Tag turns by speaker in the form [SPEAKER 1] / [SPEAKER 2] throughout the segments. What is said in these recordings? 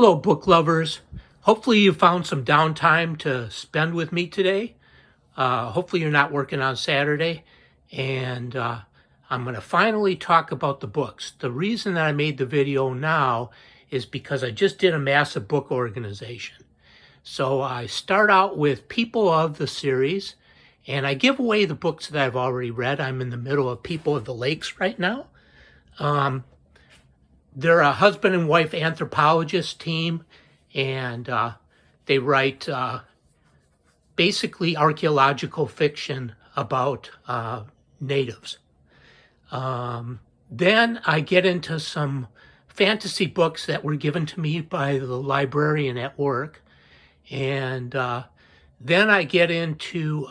[SPEAKER 1] Hello, book lovers. Hopefully you found some downtime to spend with me today. Hopefully you're not working on Saturday. And I'm going to finally talk about the books. The reason that I made the video now is because I just did a massive book organization. So I start out with People of the series, and I give away the books that I've already read. I'm in the middle of People of the Lakes right now. They're a husband and wife anthropologist team, and they write basically archaeological fiction about natives. Then I get into some fantasy books that were given to me by the librarian at work, and then I get into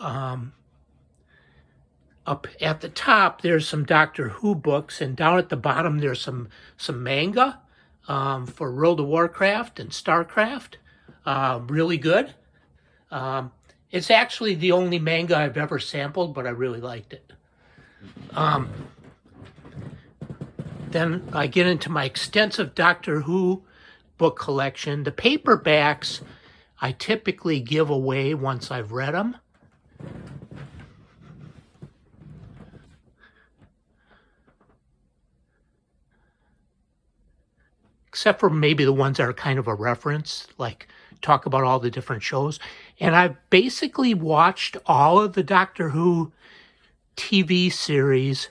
[SPEAKER 1] up at the top, there's some Doctor Who books, and down at the bottom, there's some manga for World of Warcraft and StarCraft. Really good. It's actually the only manga I've ever sampled, but I really liked it. Then I get into my extensive Doctor Who book collection. The paperbacks I typically give away once I've read them. Except for maybe the ones that are kind of a reference, like talk about all the different shows. And I've basically watched all of the Doctor Who TV series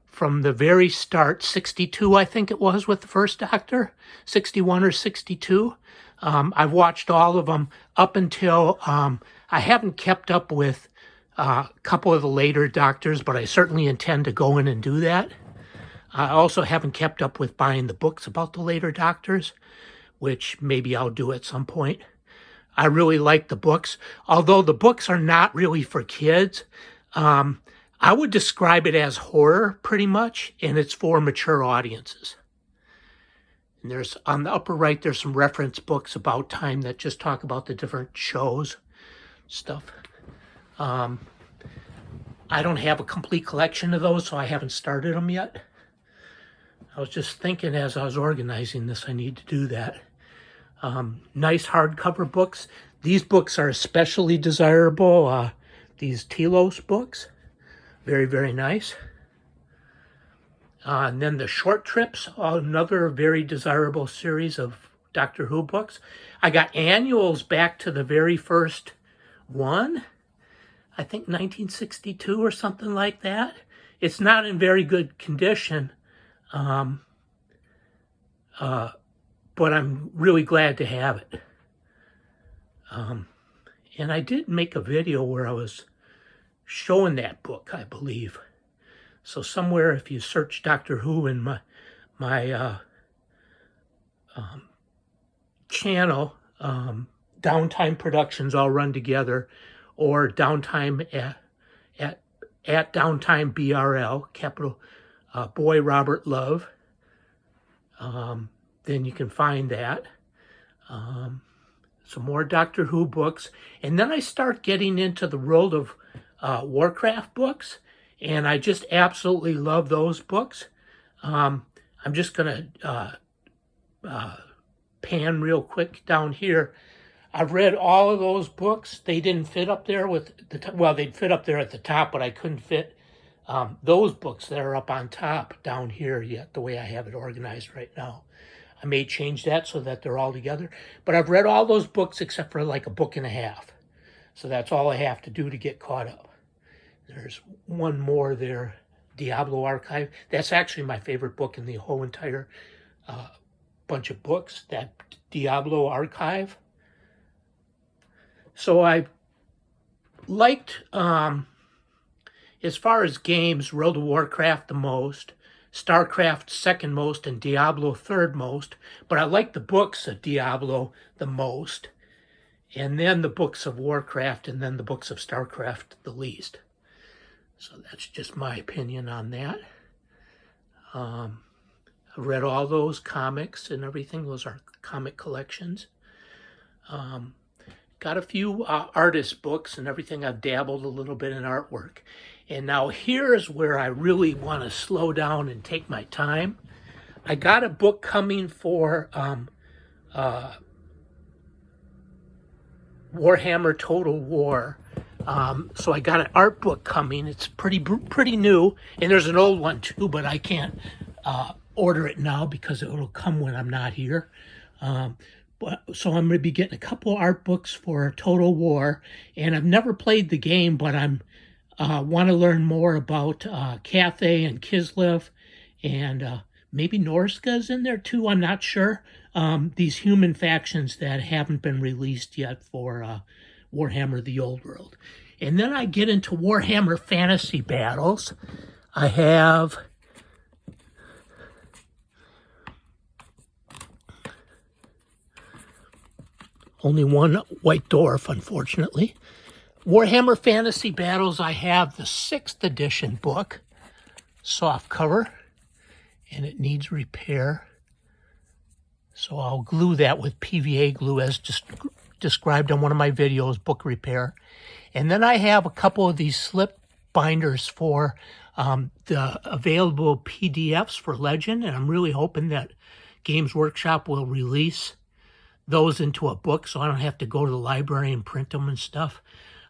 [SPEAKER 1] from the very start, 62, I think it was, with the first Doctor, 61 or 62. I've watched all of them up until, I haven't kept up with a couple of the later Doctors, but I certainly intend to go in and do that. I also haven't kept up with buying the books about the later Doctors, which maybe I'll do at some point. I really like the books, although the books are not really for kids. I would describe it as horror pretty much, and it's for mature audiences. And there's on the upper right, there's some reference books about time that just talk about the different shows, stuff. I don't have a complete collection of those, so I haven't started them yet. I was just thinking as I was organizing this, I need to do that. Nice hardcover books. These books are especially desirable. These Telos books. Very, very nice. And then the Short Trips, another very desirable series of Doctor Who books. I got annuals back to the very first one. I think 1962 or something like that. It's not in very good condition. But I'm really glad to have it. And I did make a video where I was showing that book, I believe. So somewhere, if you search Doctor Who in my channel, Downtime Productions all run together, or Downtime at Downtime BRL, capital Boy Robert Love. Then you can find that. Some more Doctor Who books. And then I start getting into the World of Warcraft books. And I just absolutely love those books. I'm just going to pan real quick down here. I've read all of those books. They didn't fit up there with well, they'd fit up there at the top, but I couldn't fit those books that are up on top down here yet, the way I have it organized right now. I may change that so that they're all together. But I've read all those books except for like a book and a half. So that's all I have to do to get caught up. There's one more there, Diablo Archive. That's actually my favorite book in the whole entire bunch of books, that Diablo Archive. So I liked, as far as games, World of Warcraft the most, StarCraft second most, and Diablo third most. But I like the books of Diablo the most, and then the books of Warcraft, and then the books of StarCraft the least. So that's just my opinion on that. I read all those comics and everything. Those are comic collections. Got a few artist books and everything. I've dabbled a little bit in artwork. And now here's where I really want to slow down and take my time. I got a book coming for WarHammer Total War. So I got an art book coming. It's pretty new, and there's an old one too, but I can't order it now because it will come when I'm not here. So I'm going to be getting a couple art books for Total War, and I've never played the game, but I'm want to learn more about Cathay and Kislev, and maybe Norska's in there too. I'm not sure. These human factions that haven't been released yet for Warhammer: The Old World. And then I get into Warhammer Fantasy Battles. I have only one white dwarf, unfortunately. Warhammer Fantasy Battles, I have the 6th edition book, soft cover, and it needs repair. So I'll glue that with PVA glue as just described on one of my videos, book repair. And then I have a couple of these slip binders for the available PDFs for Legend, and I'm really hoping that Games Workshop will release those into a book so I don't have to go to the library and print them and stuff.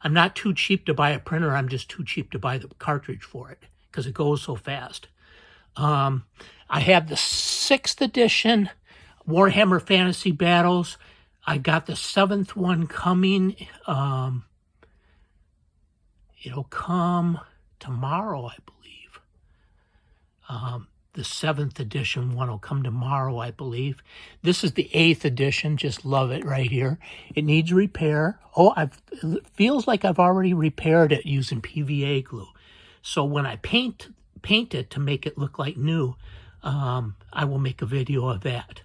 [SPEAKER 1] I'm not too cheap to buy a printer, I'm just too cheap to buy the cartridge for it because it goes so fast. I have the 6th edition Warhammer Fantasy Battles. I got the 7th one coming. It'll come tomorrow, I believe. The 7th edition one will come tomorrow, I believe. This is the 8th edition. Just love it right here. It needs repair. Oh, it feels like I've already repaired it using PVA glue. So when I paint it to make it look like new, I will make a video of that.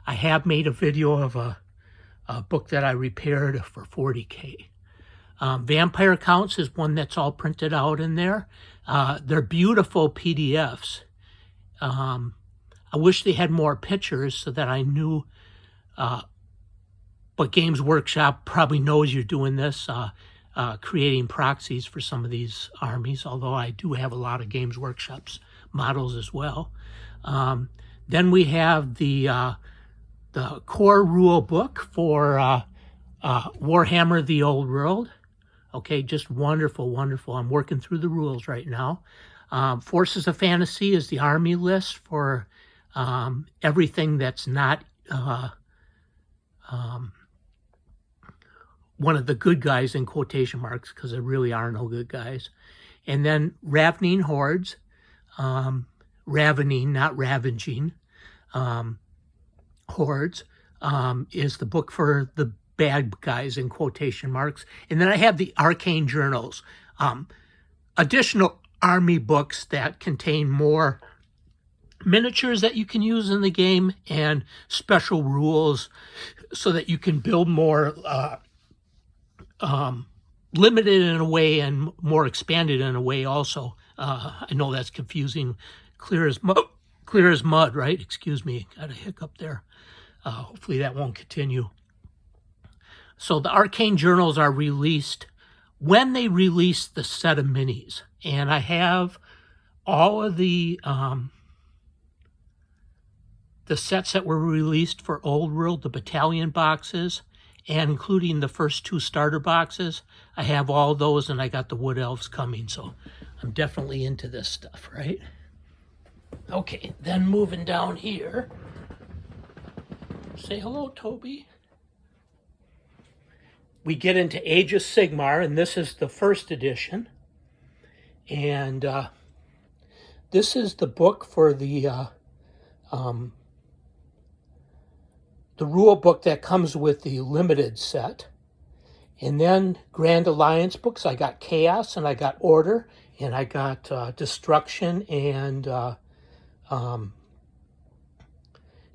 [SPEAKER 1] I have made a video of a book that I repaired for $40K. Vampire Counts is one that's all printed out in there. They're beautiful PDFs. I wish they had more pictures so that I knew, but Games Workshop probably knows you're doing this, creating proxies for some of these armies, although I do have a lot of Games Workshops models as well. Then we have the core rule book for Warhammer: The Old World. Okay, just wonderful, wonderful. I'm working through the rules right now. Forces of Fantasy is the army list for everything that's not one of the good guys in quotation marks, because there really are no good guys. And then Ravening Hordes, ravening, not ravaging, hordes, is the book for the bad guys in quotation marks. And then I have the Arcane Journals, additional army books that contain more miniatures that you can use in the game and special rules so that you can build more limited in a way and more expanded in a way also. I know that's confusing. Clear as mud, right? Excuse me, got a hiccup there. Hopefully that won't continue. So the Arcane Journals are released when they release the set of minis. And I have all of the sets that were released for Old World, the battalion boxes, and including the first 2 starter boxes. I have all those, and I got the Wood Elves coming, so I'm definitely into this stuff, right? Okay, then moving down here. Say hello, Toby. We get into Age of Sigmar, and this is the 1st edition. And this is the book for the rule book that comes with the limited set. And then Grand Alliance books, I got Chaos and I got Order, and I got Destruction and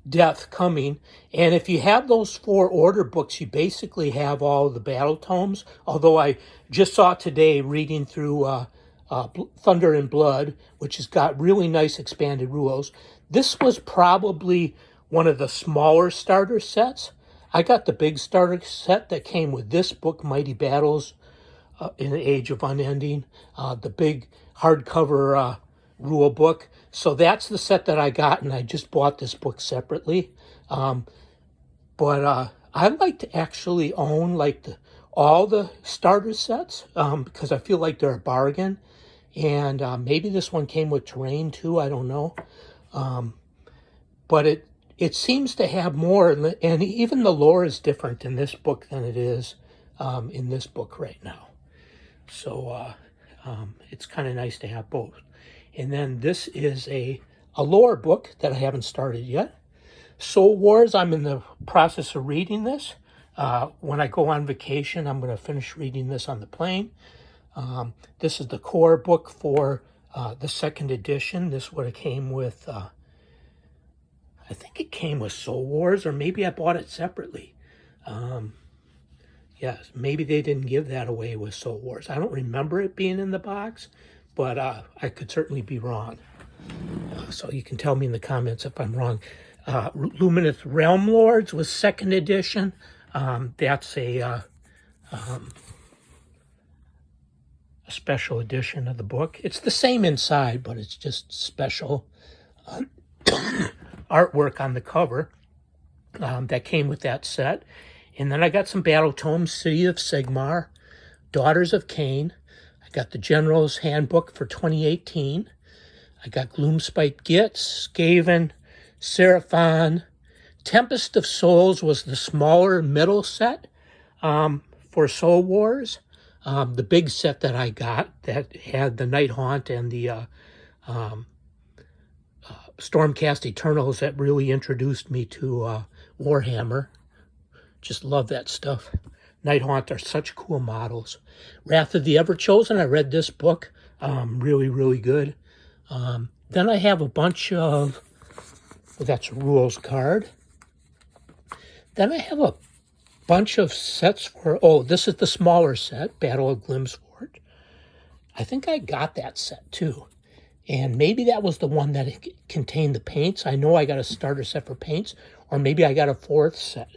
[SPEAKER 1] Death coming. And if you have those 4 order books, you basically have all the battle tomes. Although I just saw today reading through Thunder and Blood, which has got really nice expanded rules. This was probably one of the smaller starter sets. I got the big starter set that came with this book, Mighty Battles in the Age of Unending, the big hardcover rule book. So that's the set that I got, and I just bought this book separately. But I'd like to actually own like all the starter sets because I feel like they're a bargain. And maybe this one came with terrain too. I don't know. But it seems to have more, and even the lore is different in this book than it is in this book right now. So it's kind of nice to have both. And then this is a lore book that I haven't started yet. Soul Wars, I'm in the process of reading this. When I go on vacation, I'm going to finish reading this on the plane. This is the core book for the second edition. This would have came with, I think it came with Soul Wars, or maybe I bought it separately. Yes, maybe they didn't give that away with Soul Wars. I don't remember it being in the box, but I could certainly be wrong. So you can tell me in the comments if I'm wrong. Luminous Realm Lords was second edition. That's a special edition of the book. It's the same inside, but it's just special artwork on the cover that came with that set. And then I got some Battle Tomes, City of Sigmar, Daughters of Cain. I got the General's Handbook for 2018. I got Gloomspite Gitz, Skaven, Seraphon. Tempest of Souls was the smaller middle set for Soul Wars. The big set that I got that had the Night Haunt and the Stormcast Eternals that really introduced me to WarHammer. Just love that stuff. Night Haunt are such cool models. Wrath of the Everchosen, I read this book. Really, really good. Then I have a bunch of, well, that's a rules card. Then I have a bunch of sets for, oh, this is the smaller set, Battle of Glimsford. I think I got that set too. And maybe that was the one that contained the paints. I know I got a starter set for paints, or maybe I got a fourth set.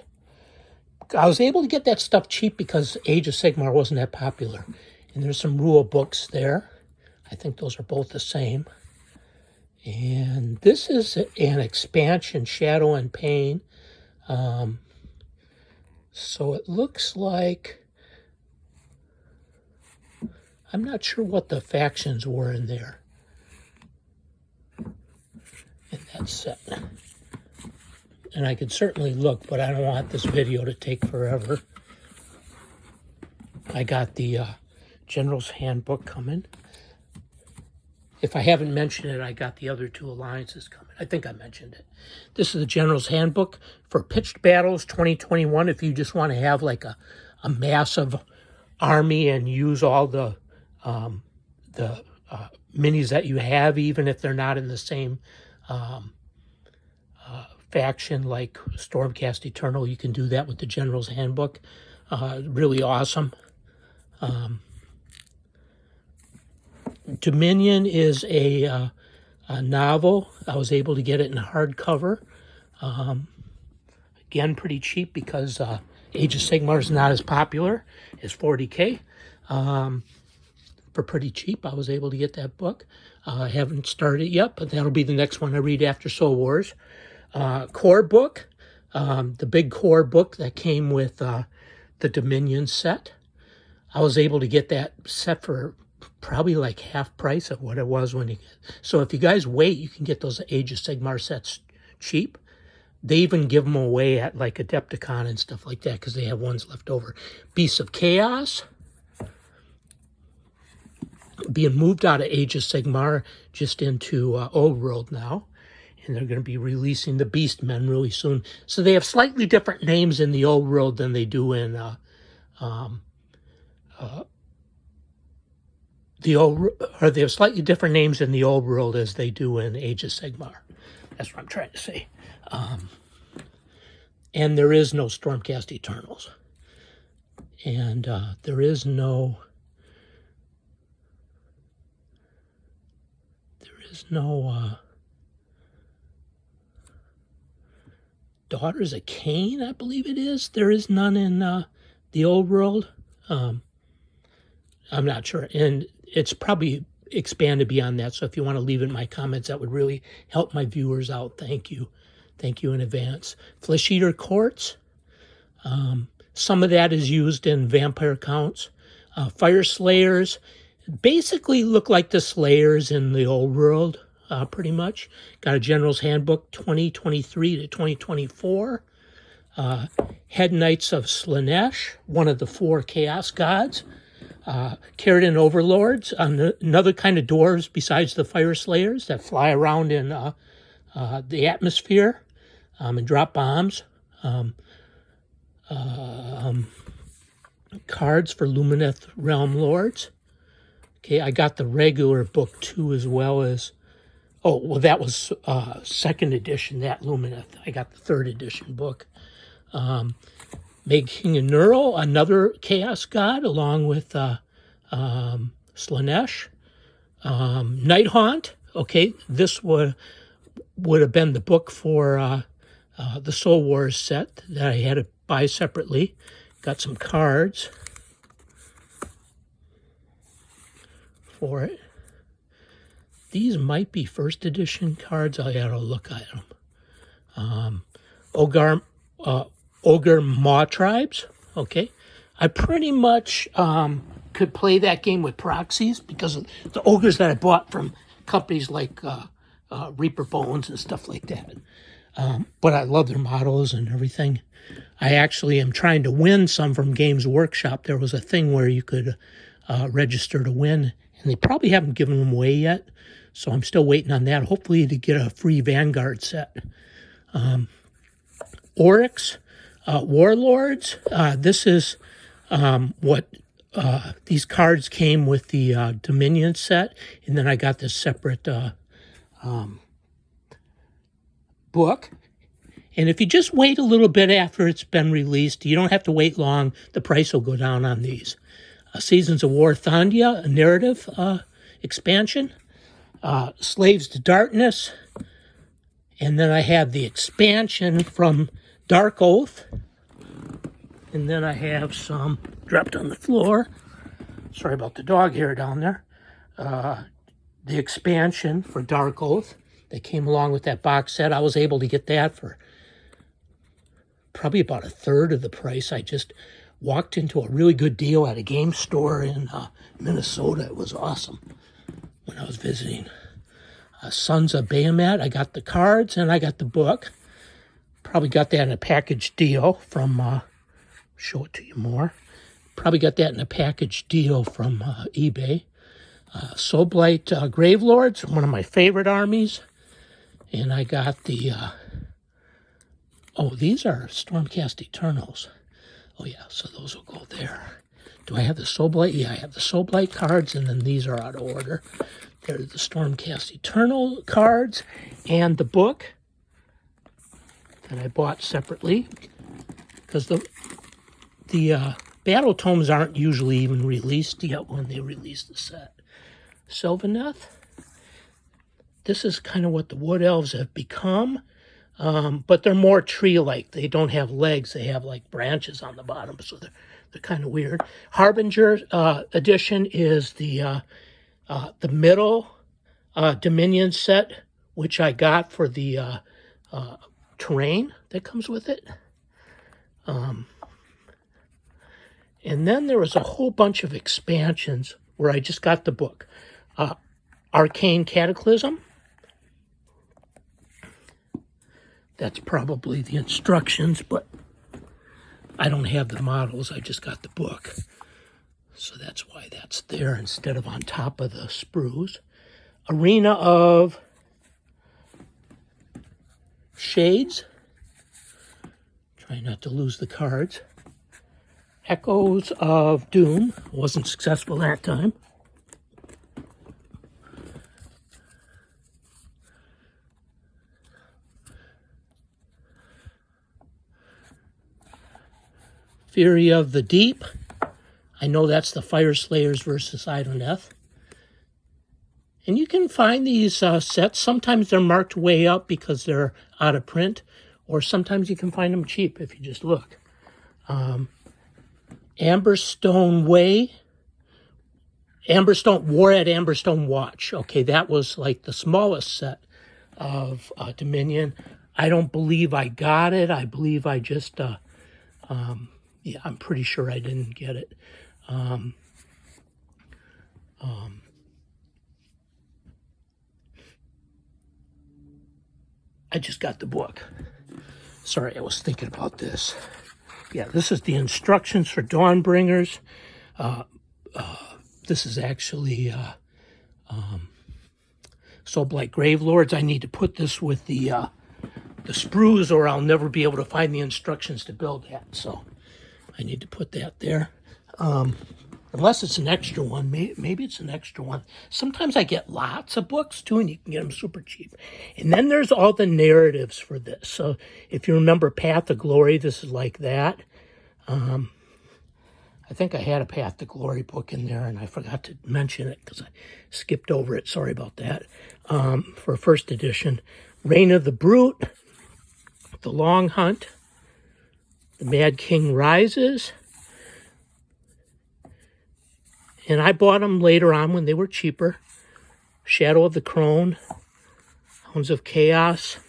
[SPEAKER 1] I was able to get that stuff cheap because Age of Sigmar wasn't that popular. And there's some rule books there. I think those are both the same. And this is an expansion, Shadow and Pain. So it looks like, I'm not sure what the factions were in there. In that set. And I could certainly look, but I don't want this video to take forever. I got the General's Handbook coming. If I haven't mentioned it, I got the other two alliances coming. I think I mentioned it. This is the General's Handbook for Pitched Battles 2021. If you just want to have like a massive army and use all the minis that you have, even if they're not in the same faction like Stormcast Eternal, you can do that with the General's Handbook. Really awesome. Dominion is a novel. I was able to get it in hardcover. Again, pretty cheap because Age of Sigmar is not as popular as 40K. For pretty cheap, I was able to get that book. I haven't started it yet, but that'll be the next one I read after Soul Wars. Core book, the big core book that came with the Dominion set. I was able to get that set for probably like half price of what it was when you. So if you guys wait, you can get those Age of Sigmar sets cheap. They even give them away at like Adepticon and stuff like that because they have ones left over. Beasts of Chaos. Being moved out of Age of Sigmar just into Old World now. And they're going to be releasing the Beastmen really soon. So they have slightly different names in the Old World than they do in they have slightly different names in the Old World as they do in Age of Sigmar. That's what I'm trying to say. And there is no Stormcast Eternals. And there is no Daughters of Cain, I believe it is. There is none in the Old World. I'm not sure. And it's probably expanded beyond that. So if you want to leave it in my comments, that would really help my viewers out. Thank you. Thank you in advance. Flesh Eater Courts. Some of that is used in vampire counts. Fire Slayers basically look like the Slayers in the old world, pretty much. Got a General's Handbook 2023 to 2024. Head Knights of Slaanesh, one of the 4 Chaos Gods. Carradine Overlords, another kind of dwarves besides the Fire Slayers that fly around in the atmosphere and drop bombs. Cards for Lumineth Realm Lords. Okay, I got the regular book too, as well as, oh, well, that was 2nd edition, that Lumineth. I got the 3rd edition book. Meg King and Nurl, another Chaos God, along with Slaanesh. Night Haunt, okay, this would have been the book for the Soul Wars set that I had to buy separately. Got some cards for it. These might be 1st edition cards. I gotta look at them. Ogre Maw Tribes. Okay, I pretty much could play that game with proxies because of the ogres that I bought from companies like Reaper Bones and stuff like that. But I love their models and everything. I actually am trying to win some from Games Workshop. There was a thing where you could register to win, and they probably haven't given them away yet. So I'm still waiting on that, hopefully to get a free Vanguard set. Oryx, Warlords. This is what these cards came with the Dominion set, and then I got this separate book. And if you just wait a little bit after it's been released, you don't have to wait long. The price will go down on these. Seasons of War Thandia, a narrative expansion. Slaves to Darkness. And then I have the expansion from Dark Oath. And then I have some dropped on the floor. Sorry about the dog hair down there. The expansion for Dark Oath that came along with that box set. I was able to get that for probably about 1/3 of the price. I just walked into a really good deal at a game store in Minnesota. It was awesome when I was visiting. Sons of Bahamut, I got the cards and I got the book. Probably got that in a package deal from, show it to you more. Probably got that in a package deal from eBay. Soulblight Gravelords, one of my favorite armies. And I got the, these are Stormcast Eternals. Oh yeah, so those will go there. Do I have the Soulblight? Yeah, I have the Soulblight cards, and then these are out of order. There's the Stormcast Eternal cards, and the book that I bought separately, because the battle tomes aren't usually even released yet when they release the set. Sylvaneth. This is kind of what the Wood Elves have become, but they're more tree-like. They don't have legs. They have like branches on the bottom, so they're kind of weird. Harbinger edition is the middle Dominion set, which I got for the terrain that comes with it. And then there was a whole bunch of expansions where I just got the book. Arcane Cataclysm. That's probably the instructions, but I don't have the models. I just got the book. So that's why that's there instead of on top of the sprues. Arena of Shades. Try not to lose the cards. Echoes of Doom. Wasn't successful that time. Fury of the Deep. I know that's the Fire Slayers versus Idoneth. And you can find these sets. Sometimes they're marked way up because they're out of print, or sometimes you can find them cheap if you just look. Amberstone Way. Amberstone War at Amberstone Watch. Okay, that was like the smallest set of Dominion. I don't believe I got it. I believe I just Yeah, I'm pretty sure I didn't get it. I just got the book. Sorry, I was thinking about this. Yeah, this is the instructions for Dawnbringers. This is actually Soul Blight Gravelords. I need to put this with the sprues, or I'll never be able to find the instructions to build that. So I need to put that there. Unless it's an extra one. Maybe it's an extra one. Sometimes I get lots of books, too, and you can get them super cheap. And then there's all the narratives for this. So if you remember Path to Glory, this is like that. I think I had a Path to Glory book in there, and I forgot to mention it because I skipped over it. Sorry about that. For first edition, Reign of the Brute, The Long Hunt, The Mad King Rises. And I bought them later on when they were cheaper. Shadow of the Crone, Hounds of Chaos.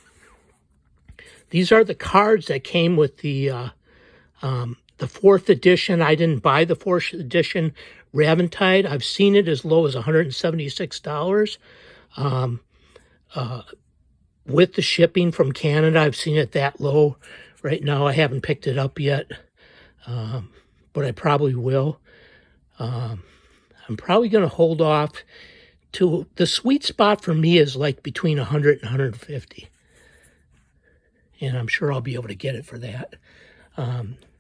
[SPEAKER 1] These are the cards that came with the 4th edition. I didn't buy the 4th edition Raventide. I've seen it as low as $176. With the shipping from Canada, I've seen it that low. Right now, I haven't picked it up yet, but I probably will. I'm probably going to hold off to the sweet spot for me is like between 100 and 150. And I'm sure I'll be able to get it for that.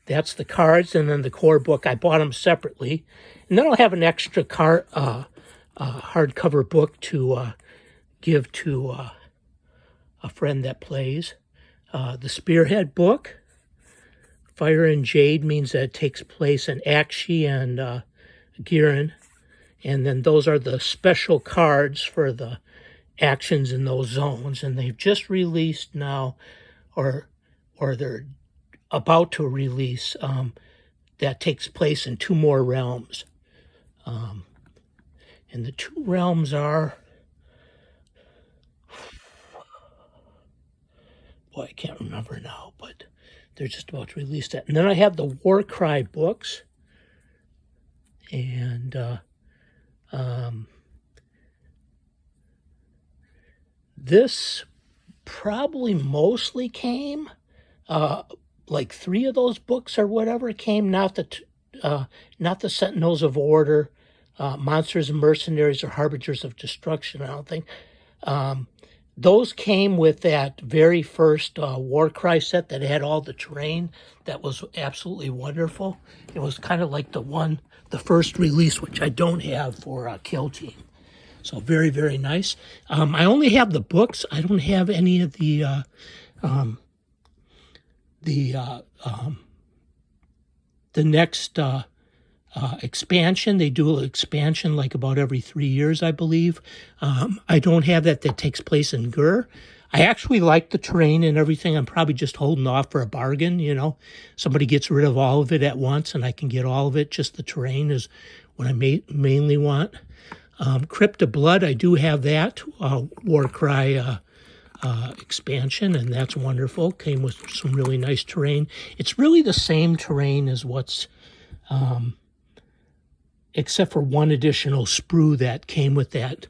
[SPEAKER 1] That's the cards, and then the core book. I bought them separately. And then I'll have an extra hardcover book to give to a friend that plays. The Spearhead book. Fire and Jade means that it takes place in Akshi and Giran. And then those are the special cards for the actions in those zones. And they've just released now, or they're about to release, that takes place in 2 more realms. And the 2 realms are, boy, I can't remember now, but they're just about to release that. And then I have the Warcry books. And this probably mostly came, like 3 of those books or whatever came, not the Sentinels of Order, Monsters and Mercenaries, or Harbingers of Destruction, I don't think. Those came with that very first Warcry set that had all the terrain. That was absolutely wonderful. It was kind of like the first release, which I don't have for Kill Team. So very, very nice. I only have the books. I don't have any of the next expansion. They do an expansion like about every 3 years, I believe. I don't have that takes place in Gur. I actually like the terrain and everything. I'm probably just holding off for a bargain, you know. Somebody gets rid of all of it at once and I can get all of it. Just the terrain is what I mainly want. Crypt of Blood, I do have that Warcry expansion, and that's wonderful. Came with some really nice terrain. It's really the same terrain as what's, except for one additional sprue that came with that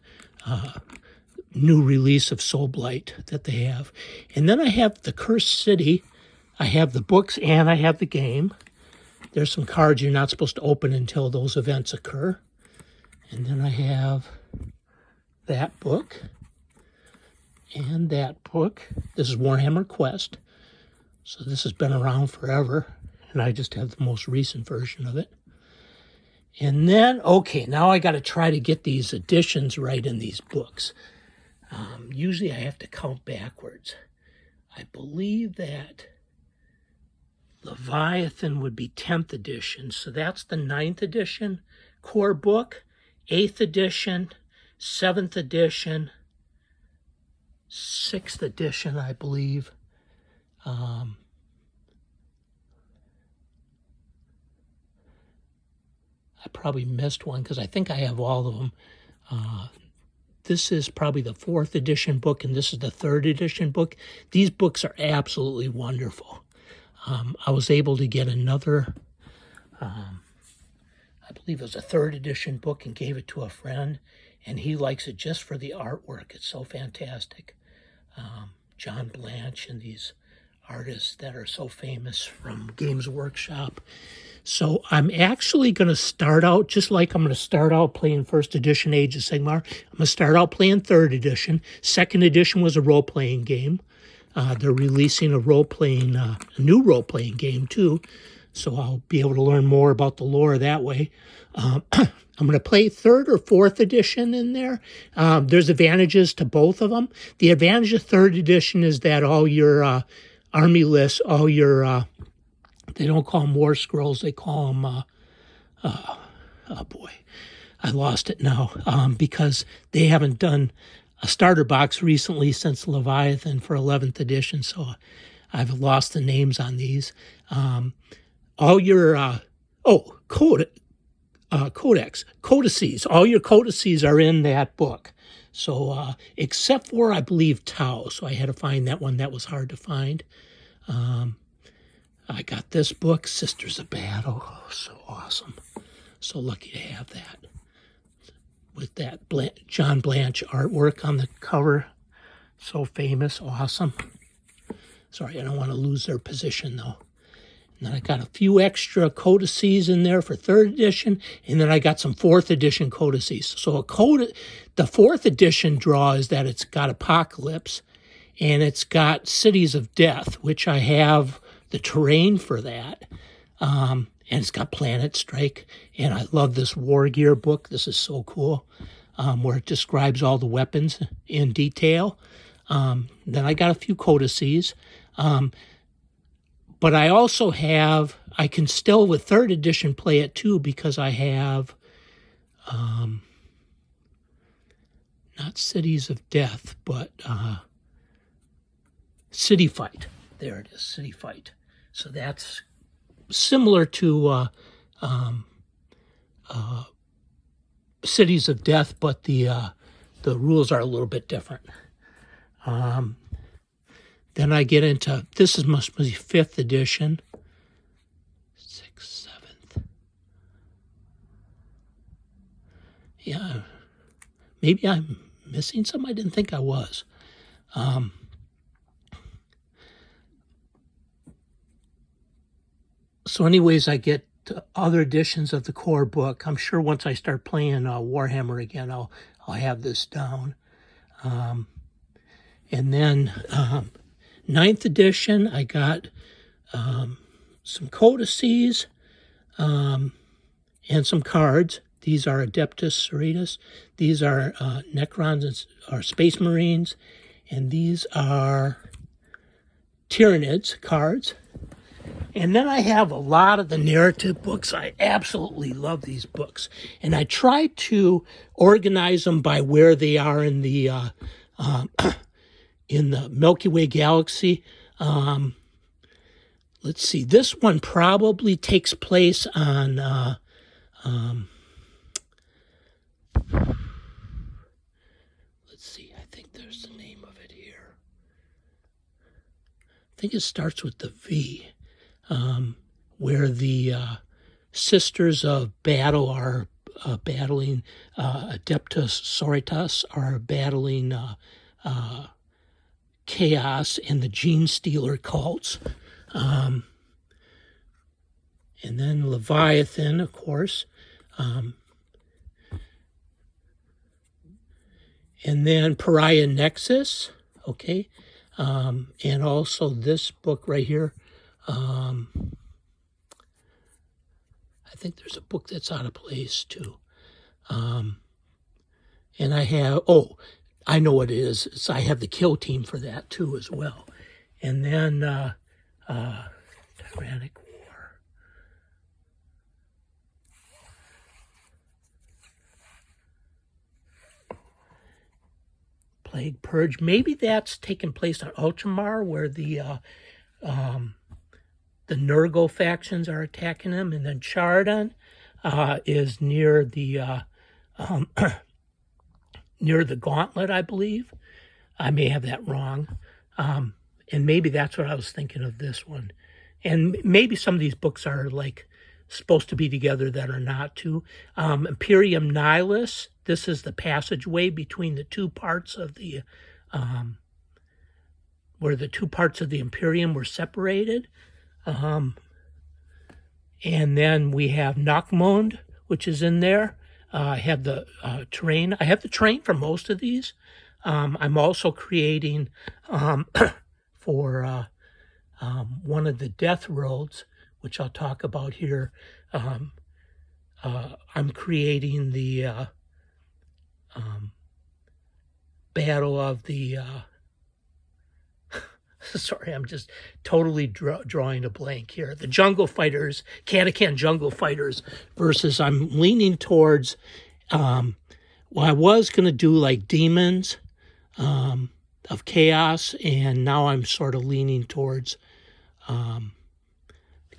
[SPEAKER 1] new release of Soul Blight that they have. And then I have the Cursed City. I have the books and I have the game. There's some cards you're not supposed to open until those events occur. And then I have that book and that book. This is Warhammer Quest. So this has been around forever, and I just have the most recent version of it. And then, okay, now I got to try to get these editions right in these books. Usually I have to count backwards. I believe that Leviathan would be 10th edition, so that's the 9th edition core book. 8th edition, 7th edition, 6th edition, I believe. I probably missed one because I think I have all of them. This is probably the 4th edition book, and this is the 3rd edition book. These books are absolutely wonderful. I was able to get another, I believe it was a 3rd edition book, and gave it to a friend, and he likes it just for the artwork. It's so fantastic. John Blanche and these artists that are so famous from Games Workshop. So I'm actually going to start out, just like I'm going to start out playing 1st edition Age of Sigmar, I'm going to start out playing 3rd edition. 2nd edition was a role-playing game. They're releasing a new role-playing game too, so I'll be able to learn more about the lore that way. I'm going to play 3rd or 4th edition in there. There's advantages to both of them. The advantage of 3rd edition is that all your army lists, all your, they don't call them war scrolls, they call them, oh boy, I lost it now, because they haven't done a starter box recently since Leviathan for 11th edition, so I've lost the names on these. All your, codices, all your codices are in that book. So, except for, I believe, Tau, so I had to find that one. That was hard to find. I got this book, Sisters of Battle. Oh, so awesome. So lucky to have that. With that John Blanche artwork on the cover. So famous, awesome. Sorry, I don't want to lose their position, though. And then I got a few extra codices in there for 3rd edition, and then I got some 4th edition codices. So the 4th edition draw is that it's got Apocalypse, and it's got Cities of Death, which I have the terrain for that. And it's got Planet Strike, and I love this War Gear book. This is so cool, where it describes all the weapons in detail. Then I got a few codices. But I also have, I can still with 3rd edition play it too, because I have, not Cities of Death, but City Fight. There it is, City Fight. So that's similar to Cities of Death, but the rules are a little bit different. Then I get into, this must be 5th edition. 6th, 7th. Yeah, maybe I'm missing some. I didn't think I was. So anyways, I get other editions of the core book. I'm sure once I start playing WarHammer again, I'll have this down. And then 9th edition, I got some codices and some cards. These are Adeptus Sororitas. These are Necrons, or Space Marines. And these are Tyranids cards. And then I have a lot of the narrative books. I absolutely love these books. And I try to organize them by where they are in the Milky Way galaxy. Let's see. This one probably takes place on let's see. I think there's the name of it here. I think it starts with the V. Where the Sisters of Battle are battling, Adeptus Sororitas are battling Chaos and the Gene Stealer cults. And then Leviathan, of course. And then Pariah Nexus, okay. And also this book right here. I think there's a book that's out of place too. And I have, I know what it is. I have the kill team for that too as well. And then Tyrannic War. Plague Purge. Maybe that's taking place on Ultramar, where the Nurgle factions are attacking them, and then Chardon is near the near the Gauntlet, I believe. I may have that wrong, and maybe that's what I was thinking of this one. and maybe some of these books are like supposed to be together that are not too. Imperium Nihilus. This is the passageway between the two parts of the, where the two parts of the Imperium were separated. And then we have Nachmund, which is in there. I have the terrain. I have the terrain for most of these. I'm also creating for one of the death roads, which I'll talk about here. I'm creating the battle of the sorry, I'm just totally drawing a blank here. The jungle fighters, Katakan jungle fighters versus I'm leaning towards, well, I was going to do like demons of chaos, and now I'm sort of leaning towards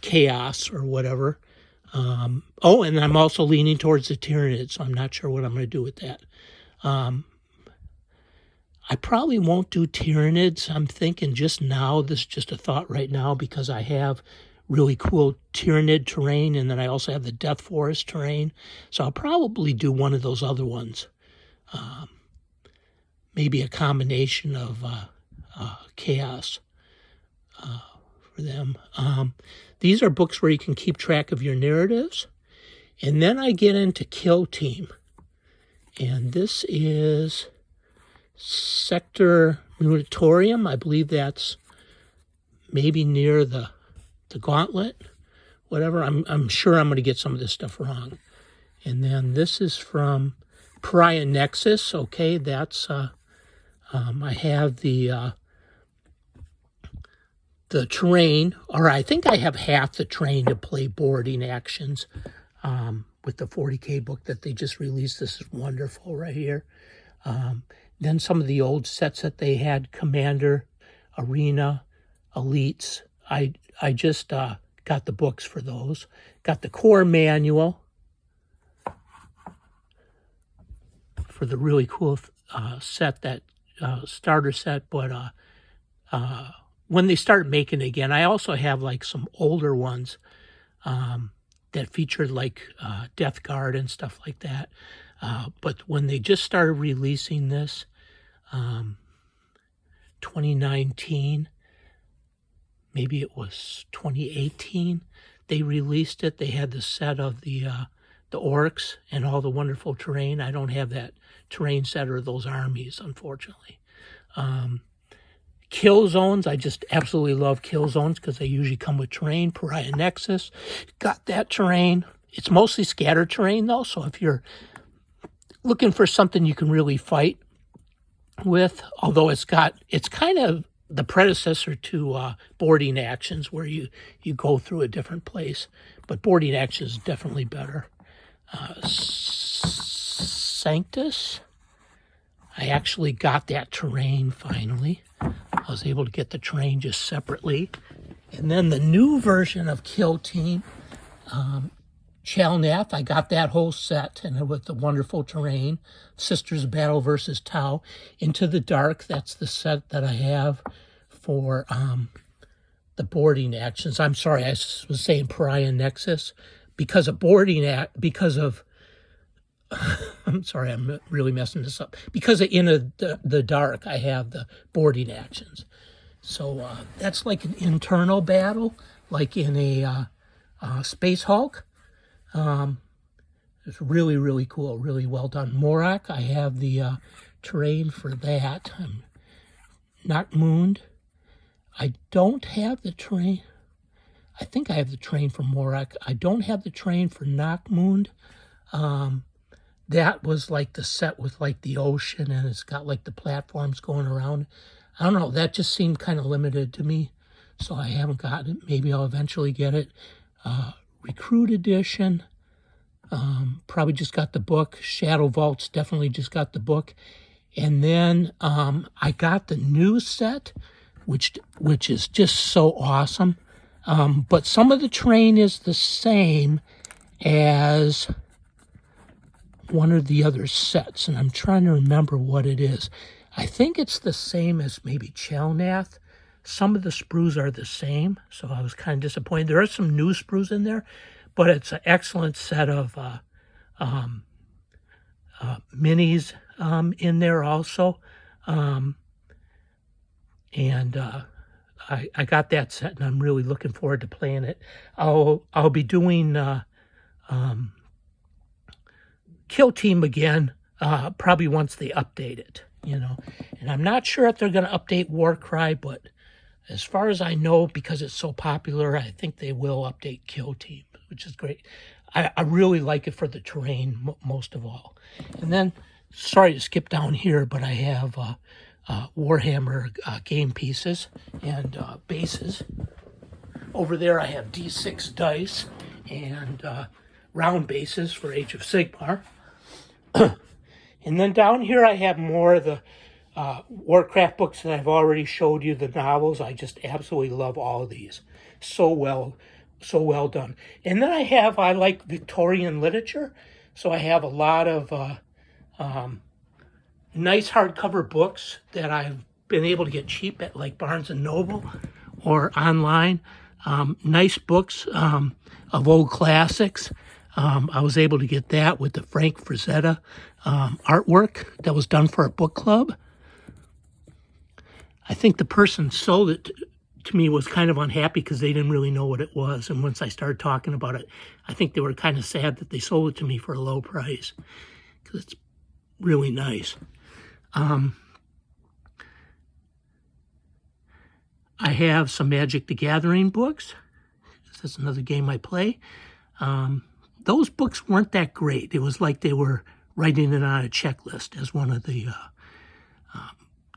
[SPEAKER 1] chaos or whatever. Oh, and I'm also leaning towards the Tyranids, so I'm not sure what I'm going to do with that. I probably won't do Tyranids. I'm thinking just now, this is just a thought right now, because I have really cool Tyranid terrain, and then I also have the Death Forest terrain. So I'll probably do one of those other ones. Maybe a combination of chaos for them. These are books where you can keep track of your narratives. And then I get into Kill Team. And this is Sector Mutatorium. I believe that's maybe near the Gauntlet, whatever. I'm sure I'm going to get some of this stuff wrong. And then this is from Pariah Nexus. Okay, that's I have the terrain, or I think I have half the terrain to play boarding actions with the 40K book that they just released. This is wonderful right here. Then some of the old sets that they had, Commander, Arena, Elites. I just got the books for those. Got the core manual for the really cool set, that starter set. But when they start making it again, I also have like some older ones that featured like Death Guard and stuff like that. But when they just started releasing this, 2019, maybe it was 2018, they released it. They had the set of the orcs and all the wonderful terrain. I don't have that terrain set or those armies, unfortunately. Kill zones, I just absolutely love kill zones because they usually come with terrain. Pariah Nexus, got that terrain. It's mostly scattered terrain though, so if you're looking for something you can really fight with, although it's kind of the predecessor to boarding actions where you go through a different place, but boarding actions is definitely better. Sanctus, I actually got that terrain finally. I was able to get the terrain just separately. And then the new version of Kill Team, Chalnath, I got that whole set, and with the wonderful terrain. Sisters Battle versus Tau. Into the Dark, that's the set that I have for the boarding actions. I'm sorry, I was saying Pariah Nexus. Because of I'm sorry, I'm really messing this up. Because of In the Dark, I have the boarding actions. So that's like an internal battle, like in a Space Hulk. It's really, really cool, really well done. Morak, I have the terrain for that. Nachmund, I don't have the terrain. I think I have the terrain for Morak. I don't have the terrain for Nachmund. That was like the set with like the ocean, and it's got like the platforms going around. I don't know, that just seemed kind of limited to me, so I haven't gotten it. Maybe I'll eventually get it. Recruit Edition, probably just got the book. Shadow Vaults, definitely just got the book. And then I got the new set, which is just so awesome. But some of the terrain is the same as one of the other sets, and I'm trying to remember what it is. I think it's the same as maybe Chalnath, some of the sprues are the same, so I was kind of disappointed. There are some new sprues in there, but it's an excellent set of minis in there also. I got that set, and I'm really looking forward to playing it. I'll be doing Kill Team again, probably once they update it, you know. And I'm not sure if they're going to update Warcry, but as far as I know, because it's so popular, I think they will update Kill Team, which is great. I really like it for the terrain most of all. And then, sorry to skip down here, but I have WarHammer game pieces and bases. Over there I have D6 dice and round bases for Age of Sigmar. And then down here I have more of the Warcraft books that I've already showed you, the novels. I just absolutely love all of these. So well done. And then I like Victorian literature, so I have a lot of nice hardcover books that I've been able to get cheap at like Barnes & Noble or online. Nice books of old classics. I was able to get that with the Frank Frazetta artwork that was done for a book club. I think the person sold it to me was kind of unhappy because they didn't really know what it was. And once I started talking about it, I think they were kind of sad that they sold it to me for a low price because it's really nice. I have some Magic the Gathering books. That's another game I play. Those books weren't that great. It was like they were writing it on a checklist, as one of the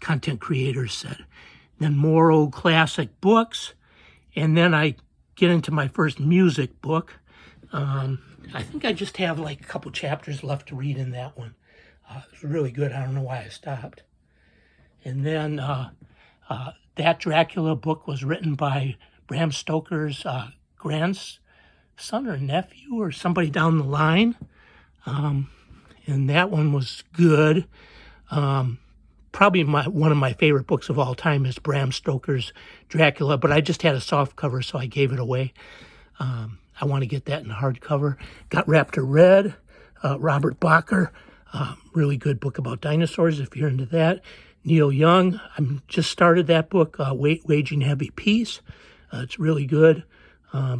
[SPEAKER 1] content creators said. Then more old classic books, and then I get into my first music book. I think I just have like a couple chapters left to read in that one. It's really good. I don't know why I stopped. And then that Dracula book was written by Bram Stoker's grandson or nephew or somebody down the line. And that one was good. Probably one of my favorite books of all time is Bram Stoker's Dracula, but I just had a soft cover, so I gave it away. I want to get that in hardcover. Got Raptor Red, Robert Bacher, really good book about dinosaurs if you're into that. Neil Young, I just started that book, Waging Heavy Peace. It's really good.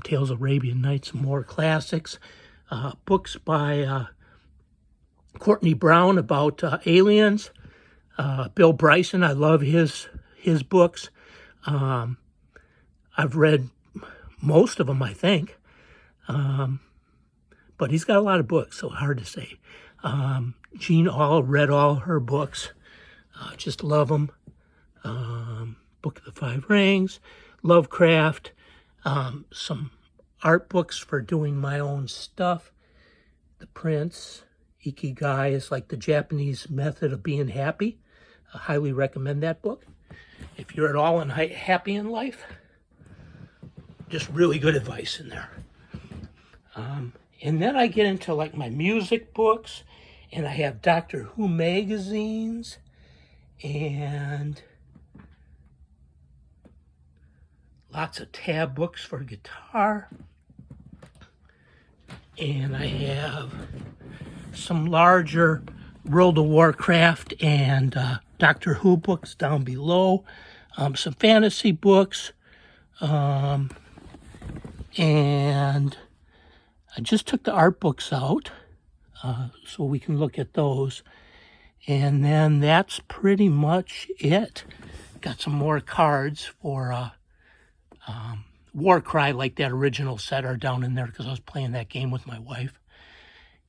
[SPEAKER 1] Tales of Arabian Nights, some more classics. Books by Courtney Brown about aliens. Bill Bryson, I love his books. I've read most of them, I think. But he's got a lot of books, so hard to say. Jean Ahl, read all her books. Just love them. Book of the Five Rings, Lovecraft, some art books for doing my own stuff. The Prince, Ikigai is like the Japanese method of being happy. I highly recommend that book. If you're at all happy in life, just really good advice in there. And then I get into like my music books, and I have Doctor Who magazines, and lots of tab books for guitar. And I have some larger World of Warcraft and Doctor Who books down below. Some fantasy books. And I just took the art books out so we can look at those. And then that's pretty much it. Got some more cards for Warcry, like that original set, are down in there because I was playing that game with my wife.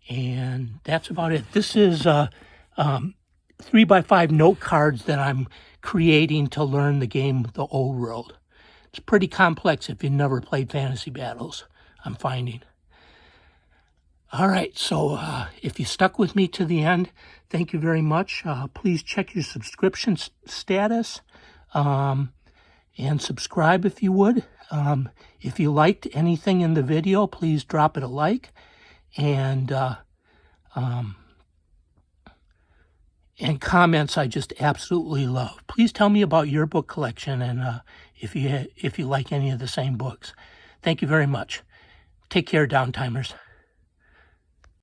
[SPEAKER 1] And that's about it. This is 3x5 note cards that I'm creating to learn the game, The Old World. It's pretty complex if you've never played Fantasy Battles, I'm finding. All right, so if you stuck with me to the end, thank you very much. Please check your subscription status and subscribe if you would. If you liked anything in the video, please drop it a like. And and comments I just absolutely love. Please tell me about your book collection and if you like any of the same books. Thank you very much. Take care, Downtimers.